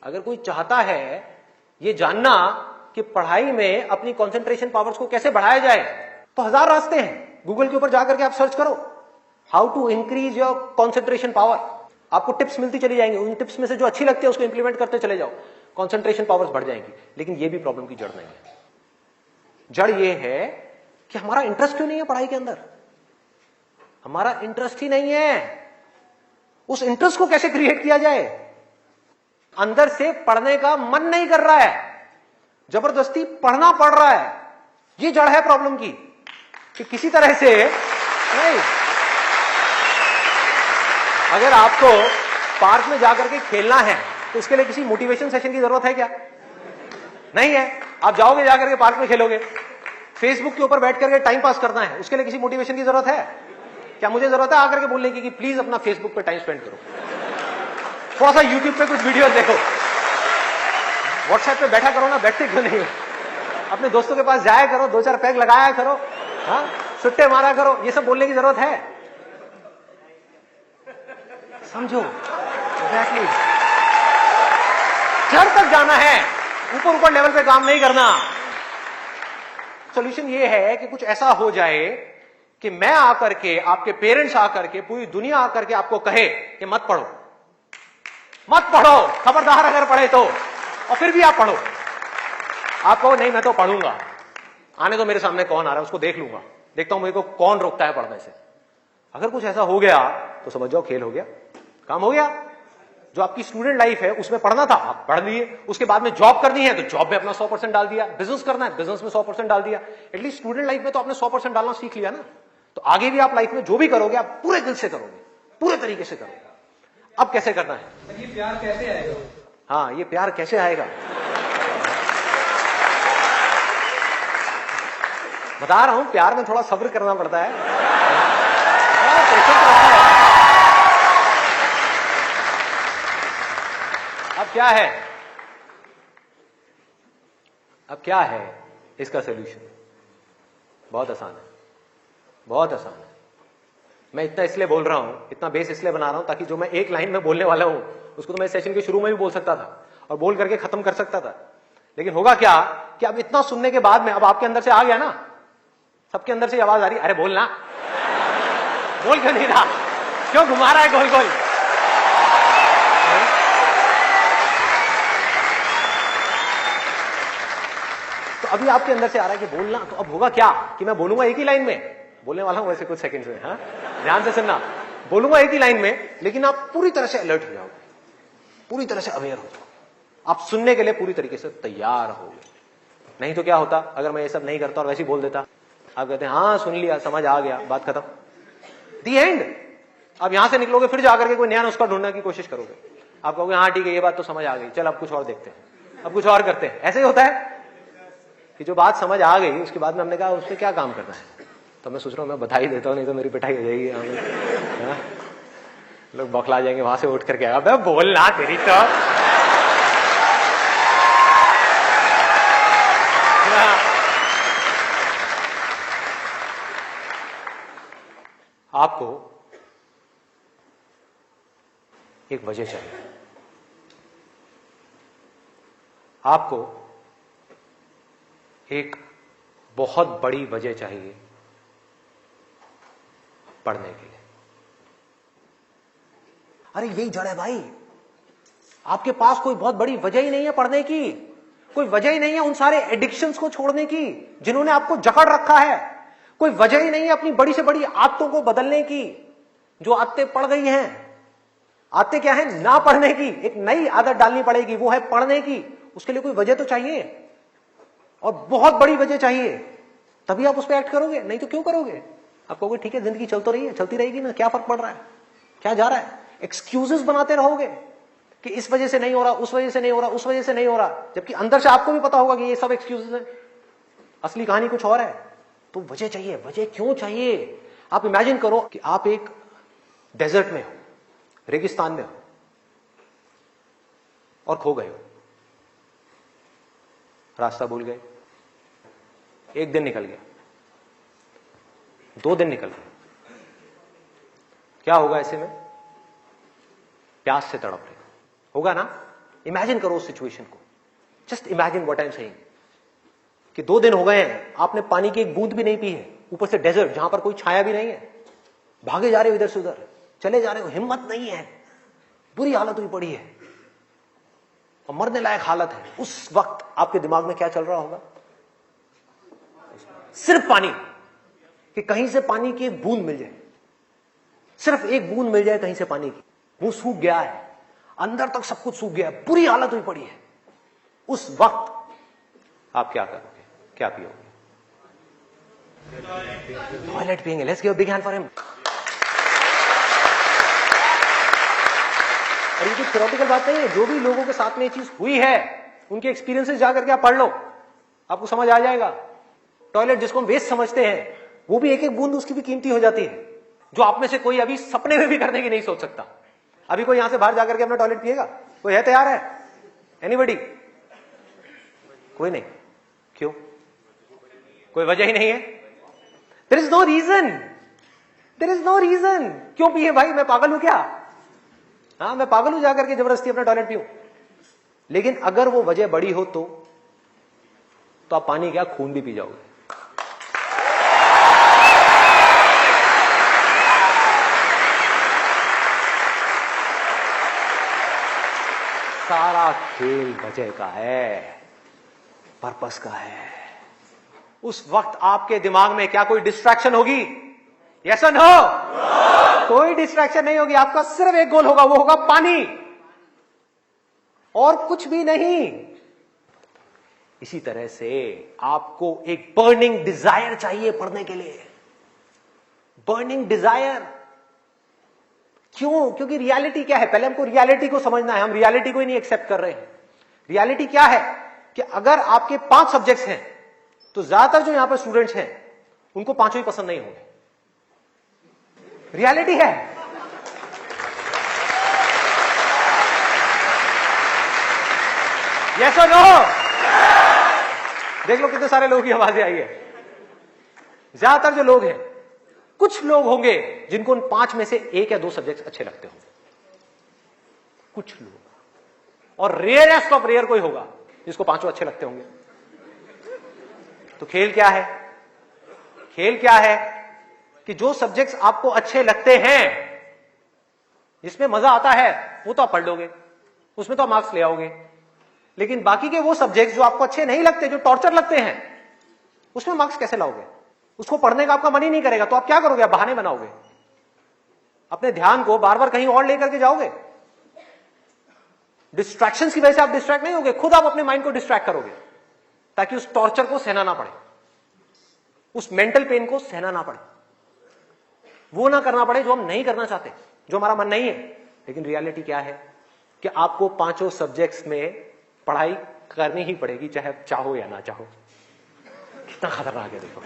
अगर कोई चाहता है ये जानना कि पढ़ाई में अपनी कंसंट्रेशन पावर्स को कैसे बढ़ाया जाए, तो 1000 रास्ते हैं। गूगल के ऊपर जाकर के आप सर्च करो how to increase your concentration power, आपको टिप्स मिलती चली जाएंगी। उन टिप्स में से जो अच्छी लगती है उसको इंप्लीमेंट करते चले जाओ, कंसंट्रेशन पावर्स बढ़ जाएंगी। लेकिन ये भी प्रॉब्लम की जड़ नहीं है। जड़ ये है कि हमारा इंटरेस्ट क्यों नहीं है पढ़ाई के अंदर, हमारा इंटरेस्ट ही नहीं है। उस इंटरेस्ट को कैसे क्रिएट किया जाए? अंदर से पढ़ने का मन नहीं कर रहा है, जबरदस्ती पढ़ना पड़ रहा है। ये जड़ है प्रॉब्लम की, कि किसी तरह से नहीं। अगर आपको पार्क में जाकर के खेलना है तो उसके लिए किसी मोटिवेशन सेशन की जरूरत है क्या? नहीं है। आप जाओगे जाकर के पार्क में खेलोगे। फेसबुक के ऊपर बैठ करके टाइम पास करना है, उसके लिए किसी मोटिवेशन की जरूरत है क्या? मुझे जरूरत है आकर के बोलने की कि प्लीज अपना फेसबुक पे टाइम स्पेंड करो, थोड़ा सा यूट्यूब पे कुछ वीडियो देखो, व्हाट्सएप पे बैठा करो ना, बैठते क्यों नहीं? अपने दोस्तों के पास जाया करो, 2-4 पैग लगाया करो, हाँ, सुट्टे मारा करो। ये सब बोलने की जरूरत है? समझो एग्जैक्टली। जड़ तक जाना है, ऊपर ऊपर लेवल पे काम नहीं करना। सॉल्यूशन ये है कि कुछ ऐसा हो जाए कि मैं आकर के, आपके पेरेंट्स आकर के, पूरी दुनिया आकर के आपको कहे कि मत पढ़ो, मत पढ़ो, खबरदार अगर पढ़े तो, और फिर भी आप पढ़ो। आप कहो नहीं मैं तो पढ़ूंगा, आने तो मेरे सामने कौन आ रहा है उसको देख लूंगा, देखता हूं मेरे को कौन रोकता है पढ़ने से। अगर कुछ ऐसा हो गया तो समझ जाओ खेल हो गया, काम हो गया। जो आपकी स्टूडेंट लाइफ है उसमें पढ़ना था, आप पढ़ लिए। उसके बाद में जॉब करनी है तो जॉब में अपना 100% डाल दिया। बिजनेस करना है, बिजनेस में 100% डाल दिया। एटलीस्ट स्टूडेंट लाइफ में तो आपने 100% डालना सीख लिया ना। तो आगे भी आप लाइफ में जो भी करोगे आप पूरे दिल से करोगे, पूरे तरीके से करोगे। अब कैसे करना है? ये प्यार कैसे आएगा? हाँ, ये प्यार कैसे आएगा? बता रहा हूं, प्यार में थोड़ा सब्र करना पड़ता है, पेशेंस रखना है। अब क्या है? अब क्या है इसका सॉल्यूशन? बहुत आसान है, बहुत आसान है। मैं इतना इसलिए बोल रहा हूं, इतना बेस इसलिए बना रहा हूं ताकि जो मैं एक लाइन में बोलने वाला हूं उसको तो मैं सेशन के शुरू में भी बोल सकता था और बोल करके खत्म कर सकता था। लेकिन होगा क्या कि अब इतना सुनने के बाद में अब आपके अंदर से आ गया ना, सबके अंदर से आवाज आ रही, अरे बोलना, बोल क्यों नहीं रहा, क्यों घुमा रहा है गोल गोल? तो अभी आपके अंदर से आ रहा है कि बोलना। तो अब होगा क्या कि मैं बोलूंगा एक ही लाइन में, बोलने वाला हूं वैसे कुछ सेकंड्स में, हाँ ध्यान से सुनना। बोलूंगा एक ही लाइन में, लेकिन आप पूरी तरह से अलर्ट हो जाओगे, पूरी तरह से अवेयर हो जाओगे, आप सुनने के लिए पूरी तरीके से तैयार होगे। नहीं तो क्या होता अगर मैं ये सब नहीं करता और वैसे ही बोल देता? आप कहते हैं हाँ सुन लिया, समझ आ गया, बात खत्म, दी एंड। अब यहां से निकलोगे फिर जाकर के कोई नया नुस्खा ढूंढने की कोशिश करोगे। आप कहोगे हाँ ठीक है ये बात तो समझ आ गई, चल अब कुछ और देखते हैं, अब कुछ और करते हैं। ऐसे ही होता है कि जो बात समझ आ गई उसके बाद में हमने कहा उस पर क्या काम करना है। तो मैं सोच रहा हूं मैं बधाई देता हूं, नहीं तो मेरी पिटाई हो जाएगी। लोग बौखला जाएंगे वहां से उठ करके, अबे बोलना तेरी तो। आपको एक वजह चाहिए, आपको एक बहुत बड़ी वजह चाहिए पढ़ने के लिए। अरे यही जड़ है भाई, आपके पास कोई बहुत बड़ी वजह ही नहीं है पढ़ने की, कोई वजह ही नहीं है उन सारे एडिक्शंस को छोड़ने की जिन्होंने आपको जकड़ रखा है, कोई वजह ही नहीं है अपनी बड़ी से बड़ी आदतों को बदलने की जो आदतें पड़ गई हैं। आदतें क्या है? ना पढ़ने की। एक नई आदत डालनी पड़ेगी, वो है पढ़ने की। उसके लिए कोई वजह तो चाहिए, और बहुत बड़ी वजह चाहिए, तभी आप उस पर एक्ट करोगे, नहीं तो क्यों करोगे? आप कहोगे ठीक है जिंदगी चल तो रही है, चलती रहेगी ना, क्या फर्क पड़ रहा है, क्या जा रहा है? एक्सक्यूजेस बनाते रहोगे कि इस वजह से नहीं हो रहा, उस वजह से नहीं हो रहा, उस वजह से नहीं हो रहा, जबकि अंदर से आपको भी पता होगा कि ये सब एक्सक्यूजेस है, असली कहानी कुछ और है। तो वजह चाहिए। वजह क्यों चाहिए? आप इमेजिन करो कि आप एक डेजर्ट में हो, रेगिस्तान में हो और खो गए हो, रास्ता भूल गए। एक दिन निकल गया, 2 दिन निकल गए, क्या होगा ऐसे में? प्यास से तड़प रहे होगा ना, इमेजिन करो उस सिचुएशन को, just imagine what I am saying, कि 2 दिन हो गए हैं, आपने पानी की एक बूंद भी नहीं पी है, ऊपर से डेजर्ट जहां पर कोई छाया भी नहीं है, भागे जा रहे हो इधर से उधर, चले जा रहे हो, हिम्मत नहीं है, बुरी हालत हुई पड़ी है और मरने लायक हालत है। उस वक्त आपके दिमाग में क्या चल रहा होगा? सिर्फ पानी, कि कहीं से पानी की एक बूंद मिल जाए, सिर्फ एक बूंद मिल जाए कहीं से पानी की। वो सूख गया है, अंदर तक सब कुछ सूख गया है, बुरी हालत हुई पड़ी है। उस वक्त आप क्या करोगे, क्या पियोगे? टॉयलेट पिएंगे। Let's give a big hand for him. और ये कोई थ्योरेटिकल बात नहीं है, जो भी लोगों के साथ में ये चीज हुई है उनके एक्सपीरियंसेस जाकर के आप पढ़ लो, आपको समझ आ जाएगा। टॉयलेट जिसको हम वेस्ट समझते हैं, वो भी एक एक बूंद उसकी भी कीमती हो जाती है, जो आप में से कोई अभी सपने में भी करने की नहीं सोच सकता। अभी कोई यहां से बाहर जाकर के अपना टॉयलेट पिएगा? कोई है तैयार है? एनीबडी? कोई नहीं। क्यों? कोई वजह ही नहीं है। There is no reason, there is no reason. क्यों पिए भाई? मैं पागल हूं क्या? हाँ, मैं पागल हूं जाकर के जबरदस्ती अपना टॉयलेट पीऊं? लेकिन अगर वो वजह बड़ी हो तो आप पानी क्या, खून भी पी जाओगे। सारा खेल वजह का है, पर्पस का है। उस वक्त आपके दिमाग में क्या कोई डिस्ट्रैक्शन होगी? यस और नो? कोई डिस्ट्रैक्शन नहीं होगी। आपका सिर्फ एक गोल होगा, वो होगा पानी, और कुछ भी नहीं। इसी तरह से आपको एक बर्निंग डिजायर चाहिए पढ़ने के लिए। बर्निंग डिजायर क्यों? क्योंकि रियलिटी क्या है? पहले हमको रियलिटी को समझना है। हम रियलिटी को ही नहीं एक्सेप्ट कर रहे हैं। रियलिटी क्या है कि अगर आपके 5 सब्जेक्ट्स हैं तो ज्यादातर जो यहां पर स्टूडेंट्स हैं उनको 5 ही पसंद नहीं होंगे। रियलिटी है। यस और नो? देख लो कितने सारे लोगों की आवाजें आई है। ज्यादातर जो लोग हैं, कुछ लोग होंगे जिनको उन 5 में से 1 या 2 सब्जेक्ट अच्छे लगते होंगे, कुछ लोग, और रेयरेस्ट ऑफ रेयर कोई होगा जिसको 5 अच्छे लगते होंगे। तो खेल क्या है? खेल क्या है कि जो सब्जेक्ट्स आपको अच्छे लगते हैं, जिसमें मजा आता है, वो तो आप पढ़ लोगे, उसमें तो आप मार्क्स ले आओगे। लेकिन बाकी के वो सब्जेक्ट्स जो आपको अच्छे नहीं लगते, जो टॉर्चर लगते हैं, उसमें मार्क्स कैसे लाओगे? उसको पढ़ने का आपका मन ही नहीं करेगा, तो आप क्या करोगे? आप बहाने बनाओगे, अपने ध्यान को बार बार कहीं और लेकर के जाओगे। डिस्ट्रैक्शंस की वजह से आप डिस्ट्रैक्ट नहीं होगे, खुद आप अपने माइंड को डिस्ट्रैक्ट करोगे, ताकि उस टॉर्चर को सहना ना पड़े, उस मेंटल पेन को सहना ना पड़े, वो ना करना पड़े जो हम नहीं करना चाहते, जो हमारा मन नहीं है। लेकिन रियलिटी क्या है कि आपको 5 सब्जेक्ट्स में पढ़ाई करनी ही पड़ेगी, चाहे चाहो या ना चाहो। कितना खतरनाक है देखो।